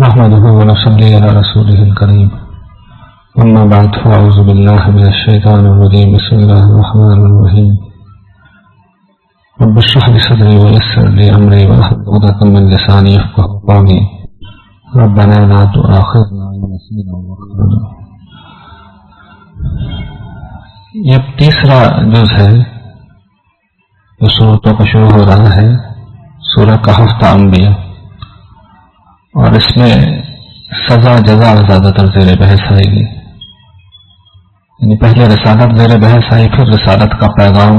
نحمده ونصلي على رسوله الكريم أما بعد فأعوذ بالله من الشيطان الرجيم بسم الله الرحمن الرحيم رب اشرح لي صدري ويسر لي أمري واحلل عقدة من لساني يفقهوا قولي ربنا لا تؤاخذنا إن نسينا وأخطأنا. یہ تیسرا جز ہے جو سورتوں کا شروع ہو رہا ہے سورہ کہف انبیاء، اور اس میں سزا جزا زیادہ تر زیر بحث آئے گی. یعنی پہلے رسالت زیر بحث آئی، پھر رسالت کا پیغام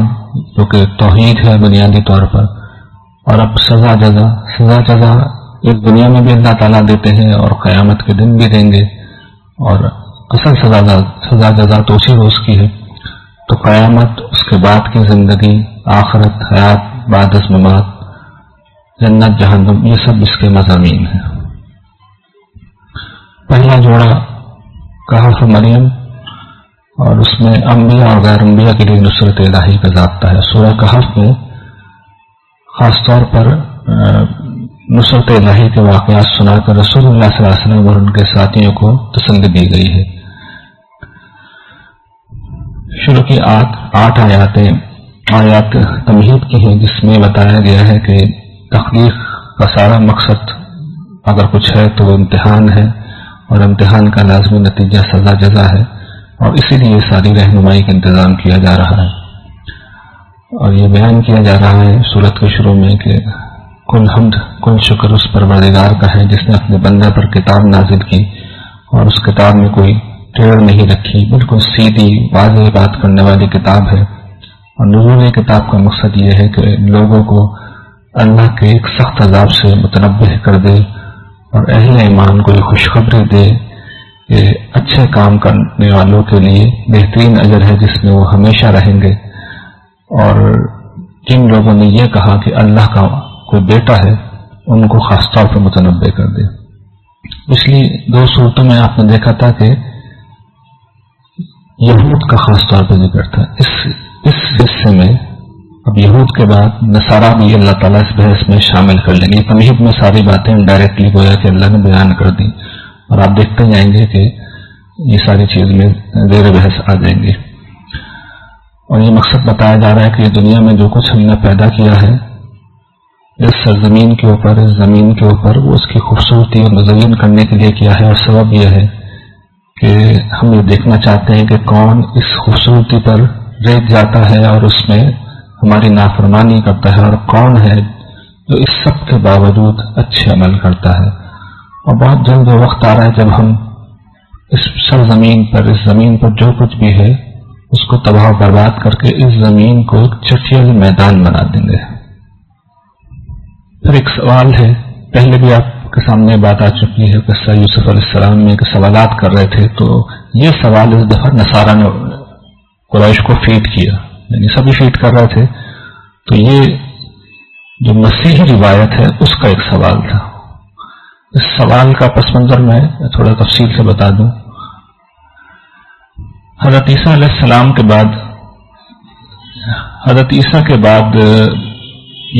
جو کہ توحید ہے بنیادی طور پر، اور اب سزا جزا اس دنیا میں بھی اللہ تعالیٰ دیتے ہیں اور قیامت کے دن بھی دیں گے، اور اصل سزا جزا تو اسی روز کی ہے. تو قیامت، اس کے بعد کی زندگی، آخرت، حیات بعد از ممات، جنت جہنم، یہ سب اس کے مضامین ہیں. پہلا جوڑا کہف مریم، اور اس میں انبیاء اور غیر انبیاء کے لیے نصرت الہی کا ضابطہ ہے. سورہ کہف میں خاص طور پر نصرت الہی کے واقعات سنا کر رسول اللہ صلی اللہ علیہ وسلم اور ان کے ساتھیوں کو تسلی دی گئی ہے. شروع کی 8 آیات تمہید کی ہیں، جس میں بتایا گیا ہے کہ تخلیق کا سارا مقصد اگر کچھ ہے تو وہ امتحان ہے، اور امتحان کا لازمی نتیجہ سزا جزا ہے، اور اسی لیے ساری رہنمائی کا انتظام کیا جا رہا ہے. اور یہ بیان کیا جا رہا ہے سورت کے شروع میں کہ کل حمد، کل شکر اس پروردگار کا ہے جس نے اپنے بندے پر کتاب نازل کی، اور اس کتاب میں کوئی ٹیڑھ نہیں رکھی، بالکل سیدھی واضح بات کرنے والی کتاب ہے. اور نزول کتاب کا مقصد یہ ہے کہ لوگوں کو اللہ کے ایک سخت عذاب سے متنبہ کر دے، اور اہل ایمان کو یہ خوشخبری دے کہ اچھے کام کرنے والوں کے لیے بہترین اجر ہے جس میں وہ ہمیشہ رہیں گے. اور جن لوگوں نے یہ کہا کہ اللہ کا کوئی بیٹا ہے، ان کو خاص طور پر متنبہ کر دے. پچھلی 2 صورتوں میں آپ نے دیکھا تھا کہ یہود کا خاص طور پر ذکر تھا. اس حصے میں اب یہود کے بعد نصارہ بھی اللہ تعالیٰ اس بحث میں شامل کر لیں گے. تمہید میں ساری باتیں ڈائریکٹلی گویا کہ اللہ نے بیان کر دی، اور آپ دیکھتے جائیں گے کہ یہ ساری چیز میں زیر بحث آ جائیں گے. اور یہ مقصد بتایا جا رہا ہے کہ یہ دنیا میں جو کچھ ہم نے پیدا کیا ہے اس سرزمین کے اوپر، اس زمین کے اوپر، وہ اس کی خوبصورتی اور مزین کرنے کے لیے کیا ہے. اور سبب یہ ہے کہ ہم یہ دیکھنا چاہتے ہیں کہ کون اس خوبصورتی پر ریت جاتا ہے اور اس میں ہماری نافرمانی کرتا ہے، اور کون ہے جو اس سب کے باوجود اچھے عمل کرتا ہے. اور بہت جلد وہ وقت آ رہا ہے جب ہم اس سرزمین پر، اس زمین پر جو کچھ بھی ہے اس کو تباہ و برباد کر کے اس زمین کو ایک چٹیل میدان بنا دیں گے. پھر ایک سوال ہے، پہلے بھی آپ کے سامنے بات آ چکی ہے، قصہ یوسف علیہ السلام میں کہ سوالات کر رہے تھے، تو یہ سوال اس دفعہ نصارہ نے قریش کو فیڈ کیا، یعنی سبھی فیڈ کر رہے تھے. تو یہ جو مسیحی روایت ہے اس کا ایک سوال تھا. اس سوال کا پس منظر میں تھوڑا تفصیل سے بتا دوں. حضرت عیسیٰ علیہ السلام کے بعد، حضرت عیسیٰ کے بعد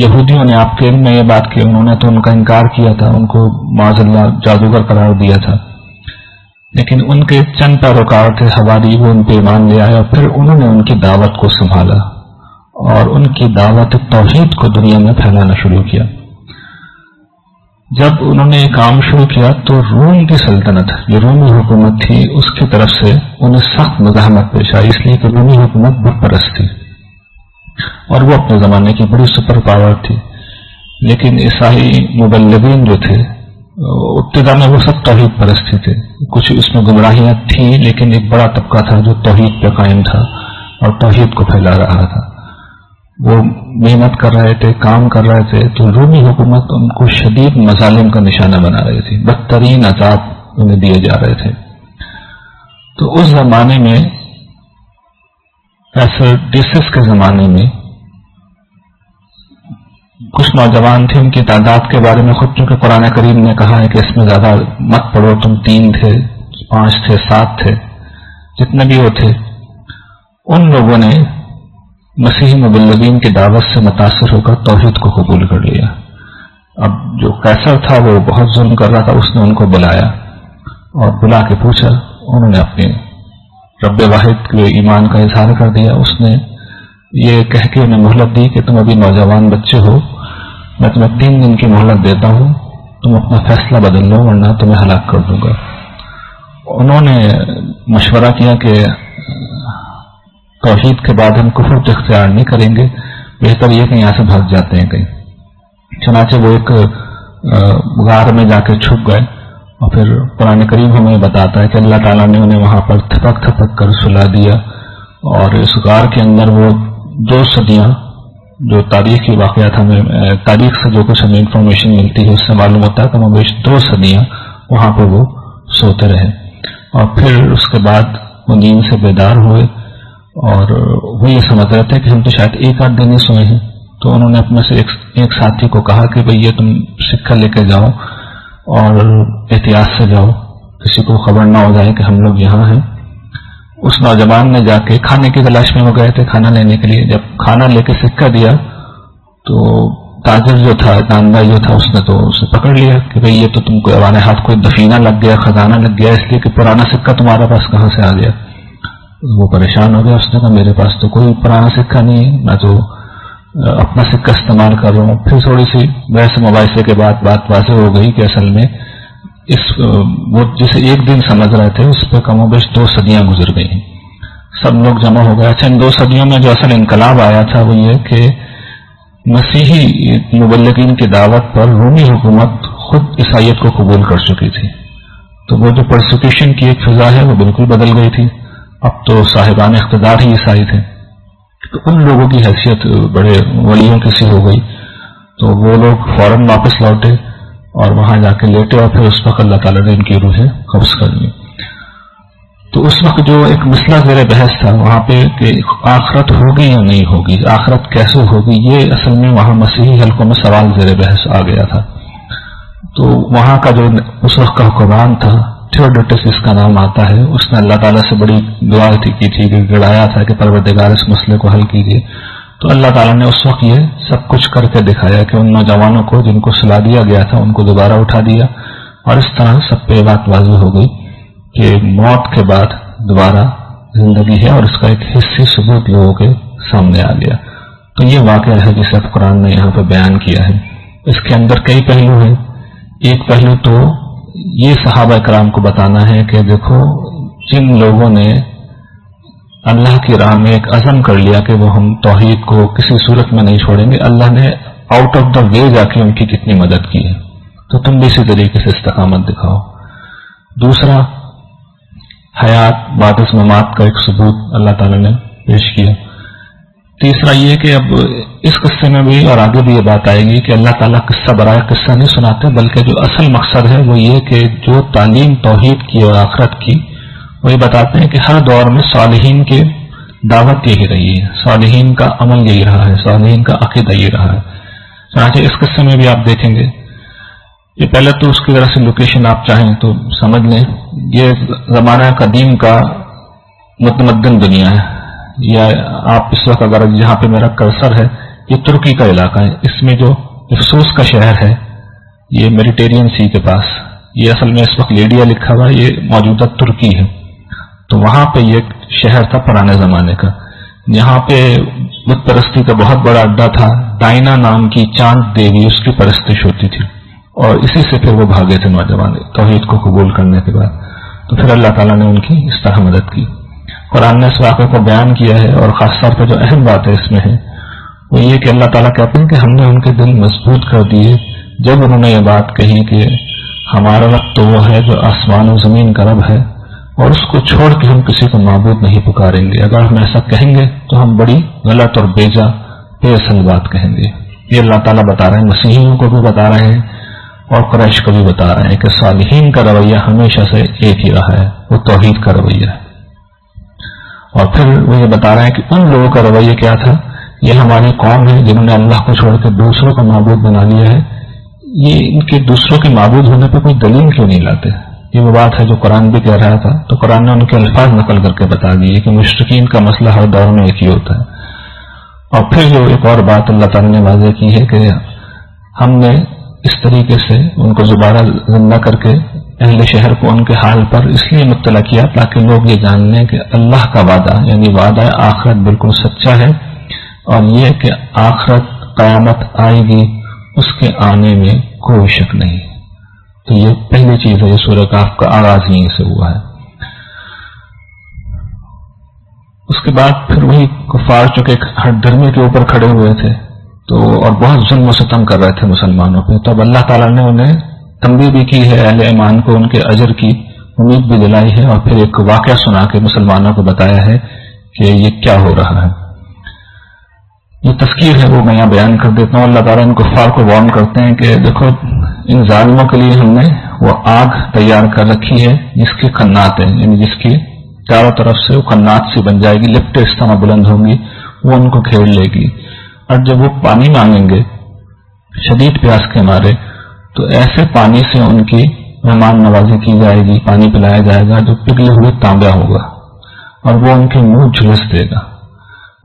یہودیوں نے، آپ کے علم میں یہ بات کی، انہوں نے تو ان کا انکار کیا تھا، ان کو معاذ اللہ جادوگر قرار دیا تھا، لیکن ان کے چند پیروکار تھے حواری، وہ ان پہ ایمان لے آئے، اور پھر انہوں نے ان کی دعوت کو سنبھالا اور ان کی دعوت توحید کو دنیا میں پھیلانا شروع کیا. جب انہوں نے یہ کام شروع کیا تو روم کی سلطنت، جو رومی حکومت تھی، اس کی طرف سے انہیں سخت مزاحمت پیش آئی، اس لیے کہ رومی حکومت بت پرست تھی اور وہ اپنے زمانے کی بڑی سپر پاور تھی. لیکن عیسائی مبلغین جو تھے ابتدا میں وہ سب توحید پرستی تھے. کچھ اس میں گمراہیاں تھیں، لیکن ایک بڑا طبقہ تھا جو توحید پہ قائم تھا اور توحید کو پھیلا رہا تھا. وہ محنت کر رہے تھے، کام کر رہے تھے، تو رومی حکومت ان کو شدید مظالم کا نشانہ بنا رہی تھی، بدترین عذاب انہیں دیے جا رہے تھے. تو اس زمانے میں، ڈیسس کے زمانے میں، کچھ نوجوان تھے، ان کی تعداد کے بارے میں خود چونکہ قرآن کریم نے کہا ہے کہ اس میں زیادہ مت پڑھو، تم 3 تھے، 5 تھے، 7 تھے، جتنے بھی وہ تھے، ان لوگوں نے مسیحی مبلغین کی دعوت سے متاثر ہو کر توحید کو قبول کر لیا. اب جو قیصر تھا وہ بہت ظلم کر رہا تھا، اس نے ان کو بلایا اور بلا کے پوچھا. انہوں نے اپنے رب واحد کے ایمان کا اظہار کر دیا. اس نے یہ کہہ کے انہیں مہلت دی کہ تم ابھی نوجوان بچے ہو، میں تمہیں 3 دن کی مہلت دیتا ہوں، تم اپنا فیصلہ بدل لو ورنہ تمہیں ہلاک کر دوں گا. انہوں نے مشورہ کیا کہ توحید کے بعد ہم کفر اختیار نہیں کریں گے، بہتر یہ کہ یہاں سے بھاگ جاتے ہیں کہیں. چنانچہ وہ ایک غار میں جا کے چھپ گئے، اور پھر قرآن کریم ہمیں بتاتا ہے کہ اللہ تعالیٰ نے انہیں وہاں پر تھپک تھپک کر سلا دیا. اور اس غار کے اندر وہ 2 صدیاں، جو تاریخی واقعات ہمیں تاریخ سے جو کچھ ہمیں انفارمیشن ملتی ہے اس سے معلوم ہوتا ہے کہ وہ 2 صدیاں وہاں پہ وہ سوتے رہے. اور پھر اس کے بعد وہ نیند سے بیدار ہوئے اور وہ یہ سمجھ رہے تھے کہ ہم تو شاید 1-8 دن ہی سوئے ہیں. تو انہوں نے اپنے سے ایک ساتھی کو کہا کہ بھئی یہ تم سکہ لے کے جاؤ اور احتیاط سے جاؤ، کسی کو خبر نہ ہو جائے کہ ہم لوگ یہاں ہیں. اس نوجوان نے جا کے کھانے کی تلاش میں وہ گئے تھے کھانا لینے کے لیے. جب کھانا لے کے سکہ دیا تو تاجر جو تھا، داندائی جو تھا، اس نے تو اسے پکڑ لیا کہ بھئی یہ تو تم کو ہمارے ہاتھ کوئی دفینہ لگ گیا، خزانہ لگ گیا، اس لیے کہ پرانا سکہ تمہارے پاس کہاں سے آ گیا. وہ پریشان ہو گیا. اس نے کہا میرے پاس تو کوئی پرانا سکہ نہیں ہے، میں تو اپنا سکہ استعمال کر رہا ہوں. پھر تھوڑی سی بحث مباحثے کے بعد بات واضح ہو گئی کہ اصل میں وہ جسے 1 دن سمجھ رہے تھے اس پہ کم و بیش 2 صدیاں گزر گئی ہیں. سب لوگ جمع ہو گئے. اچھا، ان 2 صدیوں میں جو اصل انقلاب آیا تھا وہ یہ کہ مسیحی مبلغین کی دعوت پر رومی حکومت خود عیسائیت کو قبول کر چکی تھی. تو وہ جو پرسیکیوشن کی ایک فضا ہے وہ بالکل بدل گئی تھی. اب تو صاحبان اقتدار ہی عیسائی تھے، تو ان لوگوں کی حیثیت بڑے ولیوں کی سی ہو گئی. تو وہ لوگ فوراً واپس لوٹے اور وہاں جا کے لیٹے، اور پھر اس وقت اللہ تعالیٰ نے ان کی روحیں قبض کر لی. تو اس وقت جو ایک مسئلہ زیر بحث تھا وہاں پہ کہ آخرت ہوگی یا نہیں ہوگی، آخرت کیسے ہوگی، یہ اصل میں وہاں مسیحی حلقوں میں سوال زیر بحث آ گیا تھا. تو وہاں کا جو اس وقت کا حکمران تھا، تھیوڈوٹس اس کا نام آتا ہے، اس نے اللہ تعالیٰ سے بڑی دعا کی تھی کہ گڑایا تھا کہ پروردگار اس مسئلے کو حل کیجیے. تو اللہ تعالیٰ نے اس وقت یہ سب کچھ کر کے دکھایا کہ ان نوجوانوں کو جن کو سلا دیا گیا تھا ان کو دوبارہ اٹھا دیا. اور اس طرح سب پہ بات واضح ہو گئی کہ موت کے بعد دوبارہ زندگی ہے، اور اس کا ایک حصی ثبوت لوگوں کے سامنے آ گیا. تو یہ واقعہ ہے جسے قرآن نے یہاں پہ بیان کیا ہے. اس کے اندر کئی پہلو ہیں. ایک پہلو تو یہ صحابہ کرام کو بتانا ہے کہ دیکھو، جن لوگوں نے اللہ کی راہ میں ایک عزم کر لیا کہ وہ ہم توحید کو کسی صورت میں نہیں چھوڑیں گے، اللہ نے آؤٹ آف دا وے جا کے ان کی کتنی مدد کی ہے. تو تم بھی اسی طریقے سے استقامت دکھاؤ. دوسرا، حیات بعد از ممات کا ایک ثبوت اللہ تعالیٰ نے پیش کیا. تیسرا یہ کہ اب اس قصے میں بھی اور آگے بھی یہ بات آئے گی کہ اللہ تعالیٰ قصہ برائے قصہ نہیں سناتے، بلکہ جو اصل مقصد ہے وہ یہ کہ جو تعلیم توحید کی اور آخرت کی، وہ یہ بتاتے ہیں کہ ہر دور میں صالحین کی دعوت یہی رہی ہے، صالحین کا عمل یہی رہا ہے، صالحین کا عقیدہ یہی رہا ہے. چنانچہ اس قصے میں بھی آپ دیکھیں گے، یہ پہلے تو اس کی ذرا سے لوکیشن آپ چاہیں تو سمجھ لیں، یہ زمانہ قدیم کا متمدن دنیا ہے. یا آپ اس وقت اگر جہاں پہ میرا کرسر ہے یہ ترکی کا علاقہ ہے. اس میں جو افسوس کا شہر ہے یہ میڈیٹرین سی کے پاس، یہ اصل میں اس وقت لیڈیا لکھا ہوا ہے، یہ موجودہ ترکی ہے. تو وہاں پہ یہ شہر تھا پرانے زمانے کا، یہاں پہ بت پرستی کا بہت بڑا اڈا تھا. ڈائنا نام کی چاند دیوی، اس کی پرستش ہوتی تھی، اور اسی سے پھر وہ بھاگے تھے نوجوان توحید کو قبول کرنے کے بعد. تو پھر اللہ تعالیٰ نے ان کی اس طرح مدد کی. قرآن نے اس واقعے کو بیان کیا ہے، اور خاص طور پہ جو اہم بات ہے اس میں ہے وہ یہ کہ اللہ تعالیٰ کہتے ہیں کہ ہم نے ان کے دل مضبوط کر دیے جب انہوں نے یہ بات کہی کہ ہمارا رب تو وہ ہے جو آسمان و زمین کا رب ہے، اور اس کو چھوڑ کے ہم کسی کو معبود نہیں پکاریں گے. اگر ہم ایسا کہیں گے تو ہم بڑی غلط اور بیجا بے اصل بات کہیں گے. یہ اللہ تعالیٰ بتا رہے ہیں، مسیحیوں کو بھی بتا رہے ہیں اور قریش کو بھی بتا رہے ہیں کہ صالحین کا رویہ ہمیشہ سے ایک ہی رہا ہے، وہ توحید کا رویہ ہے. اور پھر وہ یہ بتا رہے ہیں کہ ان لوگوں کا رویہ کیا تھا، یہ ہماری قوم ہے جنہوں نے اللہ کو چھوڑ کے دوسروں کا معبود بنا لیا ہے. یہ ان کے دوسروں کے معبود ہونے پہ کوئی دلیل کیوں نہیں لاتے؟ یہ وہ بات ہے جو قرآن بھی کہہ رہا تھا. تو قرآن نے ان کے الفاظ نقل کر کے بتا دیے کہ مشرکین کا مسئلہ ہر دور میں ایک ہی ہوتا ہے. اور پھر جو ایک اور بات اللہ تعالیٰ نے واضح کی ہے کہ ہم نے اس طریقے سے ان کو دوبارہ زندہ کر کے اہل شہر کو ان کے حال پر اس لیے مطلع کیا تاکہ لوگ یہ جان لیں کہ اللہ کا وعدہ یعنی وعدہ آخرت بالکل سچا ہے، اور یہ کہ آخرت قیامت آئے گی اس کے آنے میں کوئی شک نہیں۔ تو یہ پہلی چیز ہے، یہ سورہ کہف کا آغاز یہیں سے ہوا ہے۔ اس کے بعد پھر وہی کفار چونکہ ہر دھرمی کے اوپر کھڑے ہوئے تھے تو اور بہت ظلم و ستم کر رہے تھے مسلمانوں پہ، تو اب اللہ تعالیٰ نے انہیں تنبیہ بھی کی ہے، اہل ایمان کو ان کے اجر کی امید بھی دلائی ہے، اور پھر ایک واقعہ سنا کے مسلمانوں کو بتایا ہے کہ یہ کیا ہو رہا ہے۔ یہ تذکیر ہے وہ میں یہاں بیان کر دیتا ہوں۔ اللہ تعالیٰ ان کفار کو وارن کرتے ہیں کہ دیکھو ان ظالموں کے لیے ہم نے وہ آگ تیار کر رکھی ہے جس کی قنات ہے، یعنی جس کی چاروں طرف سے وہ قنات سی بن جائے گی، لپٹیں اس طرح بلند ہوں گی، وہ ان کو گھیر لے گی، اور جب وہ پانی مانگیں گے شدید پیاس کے مارے تو ایسے پانی سے ان کی مہمان نوازی کی جائے گی، پانی پلایا جائے گا جو پگھلے ہوئے تانبا ہوگا، اور وہ ان کے منہ جھلس دے گا،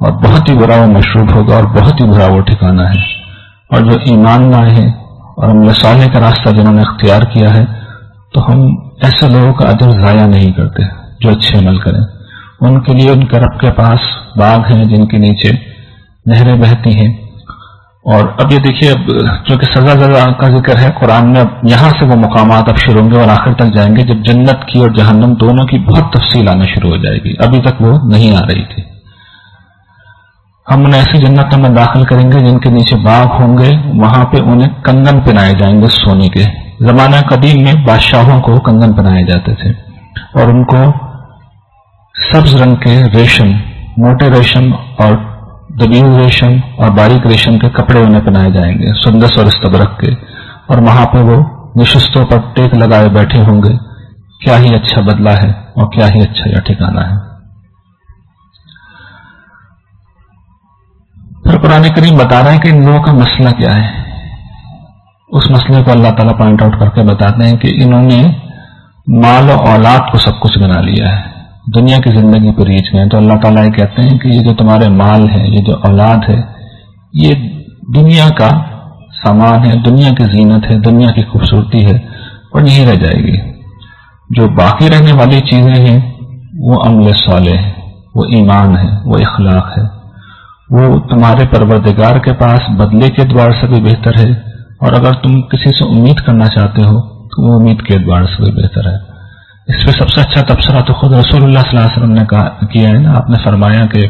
اور بہت ہی برا وہ مشروب ہوگا، اور بہت ہی برا وہ ٹھکانہ ہے۔ اور جو ایمان لائے ہیں اور عمل صالح کا راستہ جنہوں نے اختیار کیا ہے، تو ہم ایسے لوگوں کا اجر ضائع نہیں کرتے جو اچھے عمل کریں۔ ان کے لیے ان کے رب کے پاس باغ ہیں جن کے نیچے نہریں بہتی ہیں۔ اور اب یہ دیکھیے، اب جو کہ سزا کا ذکر ہے قرآن میں، اب یہاں سے وہ مقامات اب شروع ہوں گے اور آخر تک جائیں گے جب جنت کی اور جہنم دونوں کی بہت تفصیل آنا شروع ہو جائے گی، ابھی تک وہ نہیں آ رہی تھی۔ ہم انہیں ایسی جنتوں میں داخل کریں گے جن کے نیچے باغ ہوں گے، وہاں پہ انہیں کنگن پہنائے جائیں گے سونے کے۔ زمانہ قدیم میں بادشاہوں کو کنگن پہنائے جاتے تھے، اور ان کو سبز رنگ کے ریشم، موٹے ریشم اور دبیل ریشم اور باریک ریشم کے کپڑے انہیں پہنائے جائیں گے، سندس اور استبرق کے، اور وہاں پہ وہ نشستوں پر ٹیک لگائے بیٹھے ہوں گے۔ کیا ہی اچھا بدلہ ہے اور کیا ہی اچھا یہ ٹھکانہ ہے۔ پھر قرآن کریم بتا رہا ہے کہ ان لوگوں کا مسئلہ کیا ہے۔ اس مسئلے کو اللہ تعالیٰ پوائنٹ آؤٹ کر کے بتاتے ہیں کہ انہوں نے مال و اولاد کو سب کچھ بنا لیا ہے، دنیا کی زندگی پر ریچھ گئے۔ تو اللہ تعالیٰ یہ کہتے ہیں کہ یہ جو تمہارے مال ہے، یہ جو اولاد ہے، یہ دنیا کا سامان ہے، دنیا کی زینت ہے، دنیا کی خوبصورتی ہے، اور نہیں رہ جائے گی۔ جو باقی رہنے والی چیزیں ہیں وہ عمل صالح ہے، وہ ایمان ہے، وہ اخلاق ہے، وہ تمہارے پروردگار کے پاس بدلے کے اعتبار سے بھی بہتر ہے، اور اگر تم کسی سے امید کرنا چاہتے ہو تو وہ امید کے اعتبار سے بھی بہتر ہے۔ اس پہ سب سے اچھا تبصرہ تو خود رسول اللہ صلی اللہ علیہ وسلم نے کیا ہے نا۔ آپ نے فرمایا کہ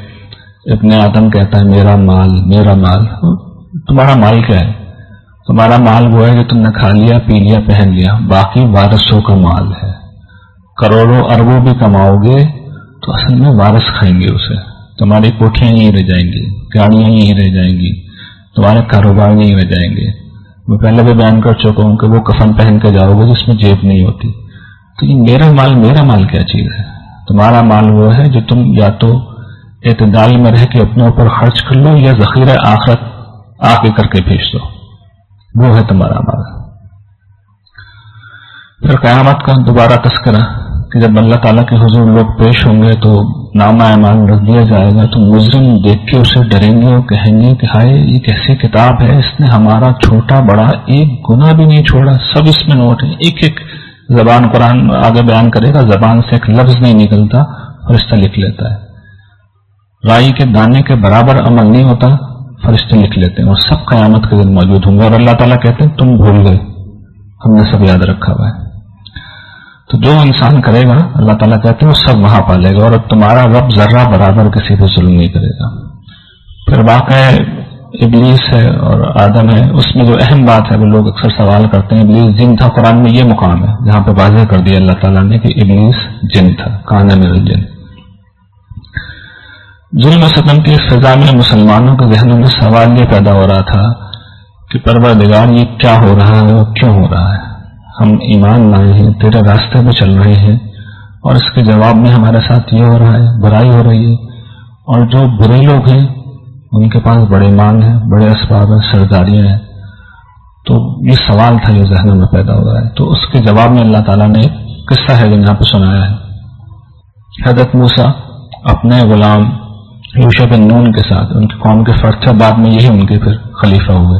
ابن آدم کہتا ہے میرا مال میرا مال۔ تمہارا مال کیا ہے؟ تمہارا مال وہ ہے جو تم نے کھا لیا، پی لیا، پہن لیا، باقی وارثوں کا مال ہے۔ کروڑوں اربوں بھی کماؤ گے تو اصل میں وارث کھائیں گے اسے۔ تمہاری کوٹھیاں یہیں رہ جائیں گی، گاڑیاں یہیں رہ جائیں گی، تمہارے کاروبار یہیں رہ جائیں گے۔ میں پہلے بھی بیان کر چکا ہوں کہ وہ کفن پہن کے جاؤ گے جس میں جیب نہیں ہوتی۔ تو یہ میرا مال کیا چیز ہے؟ تمہارا مال وہ ہے جو تم یا تو اعتدال میں رہ کے اپنے اوپر خرچ کر لو یا ذخیرہ آخرت آگے کر کے بھیج دو، وہ ہے تمہارا مال۔ پھر قیامت کا دوبارہ تذکرہ کہ جب اللہ تعالیٰ کے حضور لوگ پیش ہوں گے تو نامہ اعمال رکھ دیا جائے گا، تو مجرم دیکھ کے اسے ڈریں گے اور کہیں گے کہ ہائے یہ کیسی کتاب ہے، اس نے ہمارا چھوٹا بڑا ایک گناہ بھی نہیں چھوڑا، سب اس میں نوٹ ہے۔ ایک ایک زبان قرآن آگے بیان کرے گا، زبان سے ایک لفظ نہیں نکلتا، فرشتہ لکھ لیتا ہے۔ رائی کے دانے کے برابر عمل نہیں ہوتا، فرشتے لکھ لیتے ہیں، اور سب قیامت کے دن موجود ہوں گے۔ اور اللہ تعالیٰ کہتے ہیں تم بھول گئے، ہم نے سب یاد رکھا ہوا ہے۔ تو جو انسان کرے گا اللہ تعالیٰ کہتے ہیں وہ سب وہاں پالے گا، اور تمہارا رب ذرہ برابر کسی پہ ظلم نہیں کرے گا۔ پھر واقع ابلیس ہے اور آدم ہے، اس میں جو اہم بات ہے وہ لوگ اکثر سوال کرتے ہیں ابلیس جن تھا۔ قرآن میں یہ مقام ہے جہاں پہ واضح کر دیا اللہ تعالیٰ نے کہ ابلیس جن تھا، کان من الجن۔ ظلم و ستم کی سزا میں مسلمانوں کے ذہنوں میں سوال یہ پیدا ہو رہا تھا کہ پروردگار یہ کیا ہو رہا ہے اور کیوں ہو رہا ہے؟ ہم ایمان لائے ہیں، تیرے راستے پہ چل رہے ہیں، اور اس کے جواب میں ہمارے ساتھ یہ ہو رہا ہے، برائی ہو رہی ہے، اور جو برے لوگ ہیں ان کے پاس بڑے مال ہیں، بڑے اسباب ہیں، سرداریاں ہیں۔ تو یہ سوال تھا جو ذہنوں میں پیدا ہو رہا ہے۔ تو اس کے جواب میں اللہ تعالیٰ نے قصہ ہے جو یہاں پہ سنایا ہے۔ حضرت موسیٰ اپنے غلام یوشع بن نون کے ساتھ، ان کی قوم کے فرد تھے، بعد میں یہی ان کے پھر خلیفہ ہوئے۔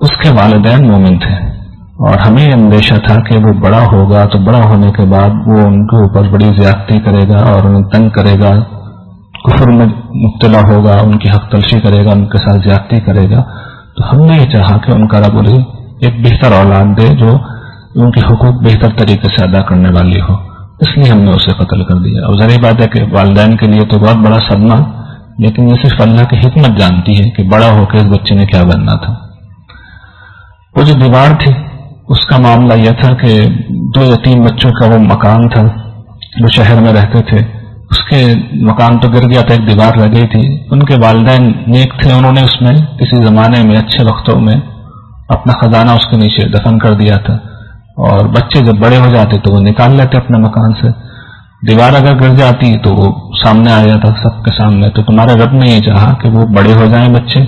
اس کے والدین مومن تھے اور ہمیں اندیشہ تھا کہ وہ بڑا ہوگا تو بڑا ہونے کے بعد وہ ان کے اوپر بڑی زیادتی کرے گا اور انہیں تنگ کرے گا، کفر میں مبتلا ہوگا، ان کی حق تلفی کرے گا، ان کے ساتھ زیادتی کرے گا. تو ہم نے یہ چاہا کہ ان کا رب انہیں ایک بہتر اولاد دے جو ان کے حقوق بہتر طریقے سے ادا کرنے والی ہو، اس لیے ہم نے اسے قتل کر دیا. اور ظاہر بات ہے کہ والدین کے لیے تو بہت بڑا صدمہ، لیکن یہ صرف اللہ کی حکمت جانتی ہے کہ بڑا ہو کے اس بچے نے کیا بننا تھا. وہ جو دیوار تھی اس کا معاملہ یہ تھا کہ 2 یا 3 بچوں کا وہ مکان تھا جو شہر میں رہتے تھے، اس کے مکان تو گر گیا تھا، ایک دیوار رہ گئی تھی. ان کے والدین نیک تھے، انہوں نے اس میں کسی زمانے میں اچھے وقتوں میں اپنا خزانہ اس کے نیچے دفن کر دیا تھا، اور بچے جب بڑے ہو جاتے تو وہ نکال لیتے اپنے مکان سے. دیوار اگر گر جاتی تو وہ سامنے آ جاتا سب کے سامنے. تو تمہارے رب نے یہ چاہا کہ وہ بڑے ہو جائیں بچے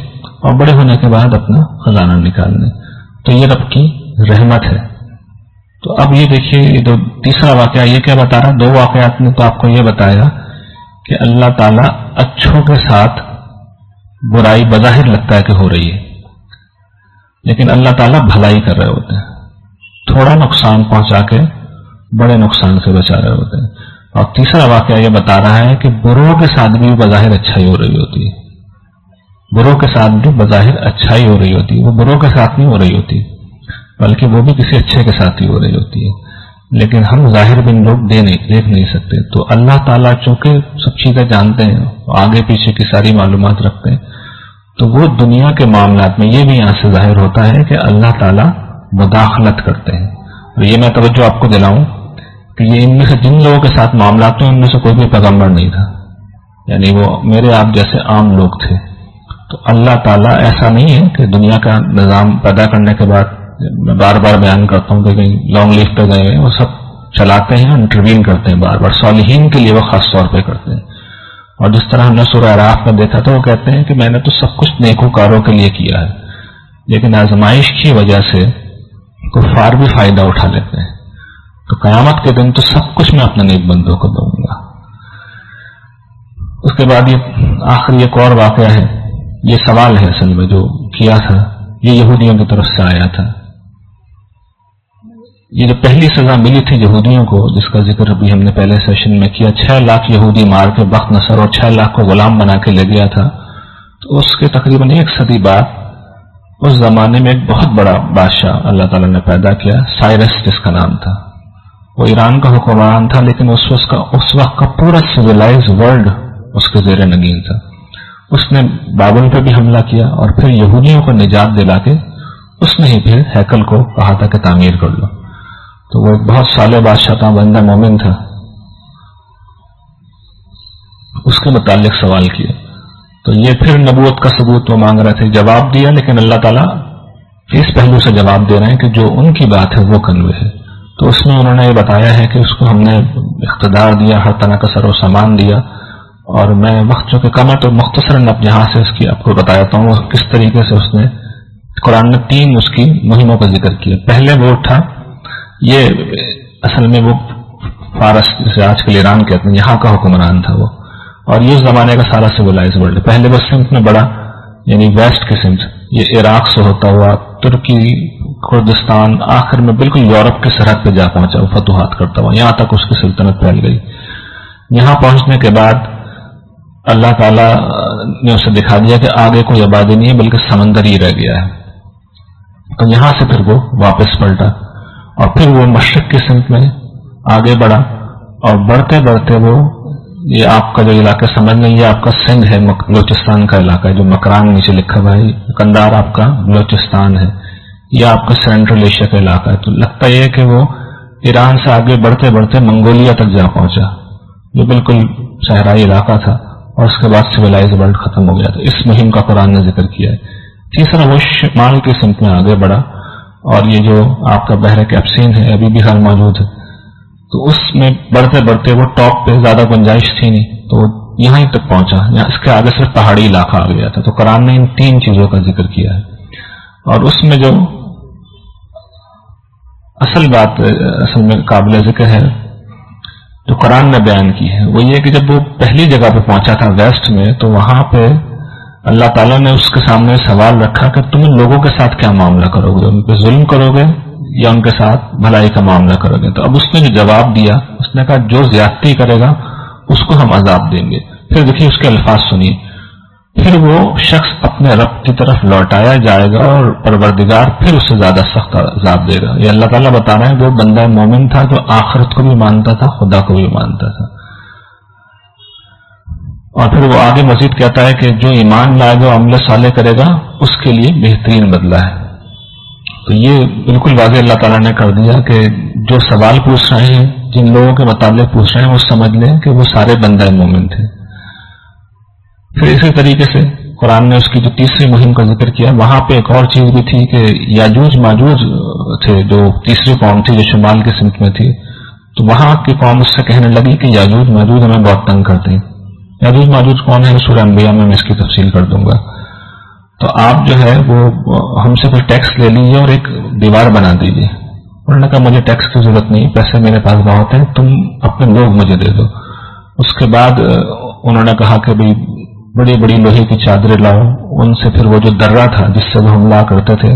اور بڑے ہونے کے بعد اپنا خزانہ نکال لیں. تو یہ رب کی رحمت ہے. تو اب یہ دیکھیے، یہ جو تیسرا واقعہ یہ کیا بتا رہا؟ 2 واقعات نے تو آپ کو یہ بتایا کہ اللہ تعالیٰ اچھوں کے ساتھ برائی بظاہر لگتا ہے کہ ہو رہی ہے، لیکن اللہ تعالیٰ بھلائی کر رہے ہوتے ہیں، تھوڑا نقصان پہنچا کے بڑے نقصان سے بچا رہے ہوتے ہیں. اور تیسرا واقعہ یہ بتا رہا ہے کہ بروں کے ساتھ بھی بظاہر اچھائی ہو رہی ہوتی ہے، بروں کے ساتھ بھی بظاہر اچھائی ہو رہی ہوتی ہے. وہ بروں کے ساتھ نہیں ہو رہی ہوتی بلکہ وہ بھی کسی اچھے کے ساتھ ہی ہو رہی ہوتی ہے، لیکن ہم ظاہر بن لوگ دیکھ نہیں سکتے. تو اللہ تعالیٰ چونکہ سب چیزیں جانتے ہیں، آگے پیچھے کی ساری معلومات رکھتے ہیں، تو وہ دنیا کے معاملات میں یہ بھی یہاں سے ظاہر ہوتا ہے کہ اللہ تعالیٰ مداخلت کرتے ہیں. اور یہ میں توجہ آپ کو دلاؤں کہ یہ ان میں سے جن لوگوں کے ساتھ معاملات ہیں ان میں سے کوئی بھی پیغمبر نہیں تھا، یعنی وہ میرے آپ جیسے عام لوگ تھے. تو اللہ تعالیٰ ایسا نہیں ہے کہ دنیا کا نظام پیدا کرنے کے بعد، میں بار بار بیان کرتا ہوں کہ کہیں لانگ لیو پہ گئے ہیں، وہ سب چلاتے ہیں، انٹروین کرتے ہیں بار بار. صالحین کے لیے وہ خاص طور پہ کرتے ہیں. اور جس طرح ہم نے سورہ اعراف میں دیکھا تھا، وہ کہتے ہیں کہ میں نے تو سب کچھ نیکوکاروں کے لیے کیا ہے، لیکن آزمائش کی وجہ سے کفار بھی فائدہ اٹھا لیتے ہیں. تو قیامت کے دن تو سب کچھ میں اپنے نیک بندوں کو دوں گا. اس کے بعد یہ آخری ایک اور واقعہ ہے. یہ سوال ہے اصل میں جو کیا تھا، یہ یہودیوں کی طرف سے آیا تھا. یہ جو پہلی سزا ملی تھی یہودیوں کو، جس کا ذکر ابھی ہم نے پہلے سیشن میں کیا، 6 لاکھ یہودی مار کے بخت نصر اور 6 لاکھ کو غلام بنا کے لے گیا تھا. تو اس کے تقریباً 1 صدی بعد اس زمانے میں ایک بہت بڑا بادشاہ اللہ تعالیٰ نے پیدا کیا، سائرس جس کا نام تھا. وہ ایران کا حکمران تھا، لیکن اس وقت کا پورا سویلائز ورلڈ اس کے زیر نگین تھا. اس نے بابل پہ بھی حملہ کیا اور پھر یہودیوں کو نجات دلا کے اس نے ہی پھر ہیکل کو کہا تھا کہ تعمیر کر لو. تو وہ ایک بہت صالح بادشاہ تھا، بندہ مومن تھا. اس کے متعلق سوال کیا تو یہ پھر نبوت کا ثبوت وہ مانگ رہے تھے. جواب دیا، لیکن اللہ تعالیٰ اس پہلو سے جواب دے رہے ہیں کہ جو ان کی بات ہے وہ کنوے ہے. تو اس میں انہوں نے یہ بتایا ہے کہ اس کو ہم نے اقتدار دیا، ہر طرح کا سر و سامان دیا. اور میں وقت چونکہ کم ہے تو مختصراً اب یہاں سے اس کی آپ کو بتاتا ہوں کس طریقے سے اس نے قرآن نے 3 اس کی مہموں کا ذکر کیا. پہلے وہ تھا، یہ اصل میں وہ فارس جسے آج کل ایران کہتے ہیں، یہاں کا حکمران تھا وہ، اور یہ اس زمانے کا سارا سویلائز ورلڈ. پہلے وہ سمت میں بڑا، یعنی ویسٹ کی سمت، یہ عراق سے ہوتا ہوا ترکی، کردستان، آخر میں بالکل یورپ کی سرحد پہ جا پہنچا، وہ فتوحات کرتا ہوا، یہاں تک اس کی سلطنت پھیل گئی. یہاں پہنچنے کے بعد اللہ تعالیٰ نے اسے دکھا دیا کہ آگے کوئی آبادی نہیں ہے بلکہ سمندر ہی رہ گیا ہے. تو یہاں سے پھر وہ واپس پلٹا اور پھر وہ مشرق کی سمت میں آگے بڑھا، اور بڑھتے بڑھتے وہ یہ آپ کا جو علاقہ سمجھ لیں، یہ آپ کا سندھ ہے، بلوچستان کا علاقہ ہے، جو مکران نیچے لکھا ہوا ہے، کندار آپ کا بلوچستان ہے، یہ آپ کا سینٹرل ایشیا کا علاقہ ہے. تو لگتا یہ کہ وہ ایران سے آگے بڑھتے بڑھتے منگولیا تک جا پہنچا، جو بالکل صحرائی علاقہ تھا، اور اس کے بعد سویلائز ورلڈ ختم ہو گیا. تو اس مہم کا قرآن نے ذکر کیا ہے. تیسرا وہ شمال کی سمت میں آگے بڑھا، اور یہ جو آپ کا بحر کیپسین ہے ابھی بھی حال موجود ہے، تو اس میں بڑھتے بڑھتے وہ ٹاپ پہ زیادہ گنجائش تھی نہیں، تو یہاں تک پہنچا. یہاں اس کے آگے صرف پہاڑی علاقہ آ گیا تھا. تو قرآن نے ان 3 چیزوں کا ذکر کیا ہے. اور اس میں جو اصل بات اصل میں قابل ذکر ہے جو قرآن نے بیان کی ہے، وہ یہ کہ جب وہ پہلی جگہ پہ پہنچا تھا ویسٹ میں، تو وہاں پہ اللہ تعالیٰ نے اس کے سامنے سوال رکھا کہ تم ان لوگوں کے ساتھ کیا معاملہ کرو گے، ان پہ ظلم کرو گے یا ان کے ساتھ بھلائی کا معاملہ کرو گے؟ تو اب اس نے جو جواب دیا، اس نے کہا جو زیادتی کرے گا اس کو ہم عذاب دیں گے۔ پھر دیکھیے اس کے الفاظ سنیے، پھر وہ شخص اپنے رب کی طرف لوٹایا جائے گا اور پروردگار پھر اس سے زیادہ سخت عذاب دے گا۔ یہ اللہ تعالیٰ بتا رہے ہیں وہ بندہ مومن تھا جو آخرت کو بھی مانتا تھا، خدا کو بھی مانتا تھا۔ اور پھر وہ آگے مزید کہتا ہے کہ جو ایمان لائے گا عمل صالح کرے گا اس کے لیے بہترین بدلہ ہے۔ تو یہ بالکل واضح اللہ تعالیٰ نے کر دیا کہ جو سوال پوچھ رہے ہیں، جن لوگوں کے متعلق پوچھ رہے ہیں، وہ سمجھ لیں کہ وہ سارے بندہ مومن تھے۔ پھر اسی طریقے سے قرآن نے اس کی جو تیسری مہم کا ذکر کیا، وہاں پہ ایک اور چیز بھی تھی کہ یاجوج ماجوج تھے، جو تیسری قوم تھی جو شمال کی سمت میں تھی، تو وہاں کی قوم اس سے کہنے لگی کہ یاجوج ماجوج ہمیں بہت تنگ کرتے ہیں۔ یاجوج ماجوج کون ہے؟ سورہ انبیاء میں اس کی تفصیل کر دوں گا۔ تو آپ جو ہے وہ ہم سے کوئی ٹیکس لے لیجیے اور ایک دیوار بنا دیجیے۔ انہوں نے کہا مجھے ٹیکس کی ضرورت نہیں، پیسے میرے پاس بہت ہیں، تم اپنے لوگ مجھے دے دو۔ اس کے بعد انہوں نے کہا کہ بھئی بڑی بڑی لوہے کی چادریں لاؤ، ان سے پھر وہ جو درہ تھا جس سے وہ حملہ کرتے تھے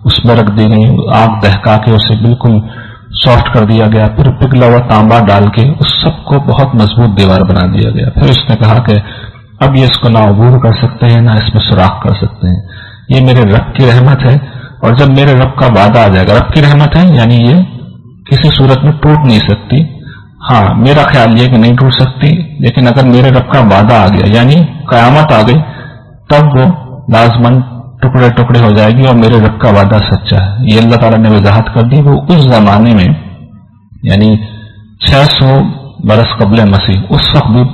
اس میں رکھ دی گئی، آگ دہکا کے اسے بالکل سافٹ کر دیا گیا، پھر پگھلا ہوا تانبا ڈال کے اس سب کو بہت مضبوط دیوار بنا دیا گیا۔ پھر اس نے کہا کہ اب یہ اس کو نہ عبور کر سکتے ہیں نہ اس میں سوراخ کر سکتے ہیں، یہ میرے رب کی رحمت ہے، اور جب میرے رب کا وعدہ آ جائے گا، رب کی رحمت ہے یعنی یہ کسی صورت میں ٹوٹ نہیں سکتی، ہاں میرا خیال یہ کہ نہیں ٹوٹ سکتی، لیکن اگر میرے رب کا وعدہ آ گیا یعنی قیامت آ گئی تب وہ لازماً ٹکڑے ٹکڑے ہو جائے گی، اور میرے رب کا وعدہ سچا ہے۔ یہ اللہ تعالیٰ نے وضاحت کر دی۔ وہ اس زمانے میں یعنی 600 برس قبل مسیح، اس وقت بھی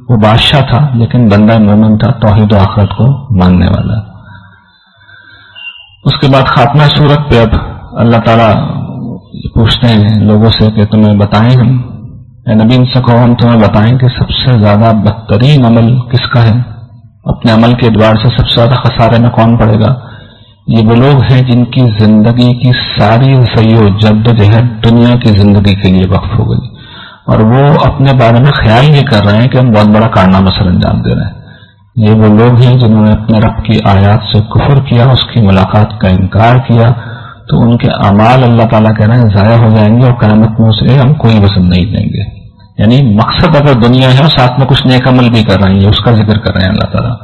وہ بادشاہ تھا لیکن بندہ مومن تھا، توحید و آخرت کو ماننے والا۔ اس کے بعد خاتمہ صورت پہ اب اللہ تعالیٰ پوچھتے ہیں لوگوں سے کہ تمہیں بتائیں ہم، اے نبی ان سے کہو ہم تمہیں بتائیں کہ سب سے زیادہ بدترین عمل کس کا ہے، اپنے عمل کے اعتبار سے سب سے زیادہ خسارے میں کون پڑے گا؟ یہ وہ لوگ ہیں جن کی زندگی کی ساری سعی و جد و جہد دنیا کی زندگی کے لیے وقف ہو گئی، اور وہ اپنے بارے میں خیال یہ کر رہے ہیں کہ ہم بہت بڑا کارنامہ سر انجام دے رہے ہیں۔ یہ وہ لوگ ہیں جنہوں نے اپنے رب کی آیات سے کفر کیا، اس کی ملاقات کا انکار کیا، تو ان کے اعمال اللہ تعالیٰ کہہ رہے ہیں ضائع ہو جائیں گے، اور قیامت میں اسے ہم کوئی وزن نہیں دیں گے۔ یعنی مقصد اگر دنیا ہے اور ساتھ میں کچھ نیک عمل بھی کر رہے ہیں، اس کا ذکر کر رہے ہیں اللہ تعالیٰ،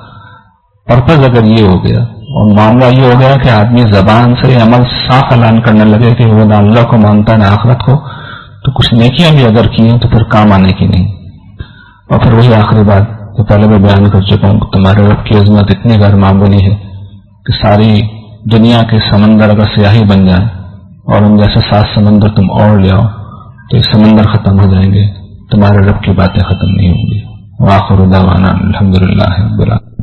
پرپز اگر یہ ہو گیا اور معاملہ یہ ہو گیا کہ آدمی زبان سے عمل صاف اعلان کرنے لگے کہ وہ نہ اللہ کو مانتا ہے نہ آخرت کو، تو کچھ نیکیاں بھی اگر کی ہیں تو پھر کام آنے کی نہیں۔ اور پھر وہی آخری بات جو پہلے میں بیان کر چکا ہوں، تمہارے رب کی عظمت اتنی غیر معمولی ہے کہ ساری دنیا کے سمندر اگر سیاہی بن جائے اور ان جیسے 7 سمندر تم اور لے آؤ تو یہ سمندر ختم ہو جائیں گے، تمہارے رب کی باتیں ختم نہیں ہوں گی۔ وآخر دعوانا الحمدللہ رب العالمین۔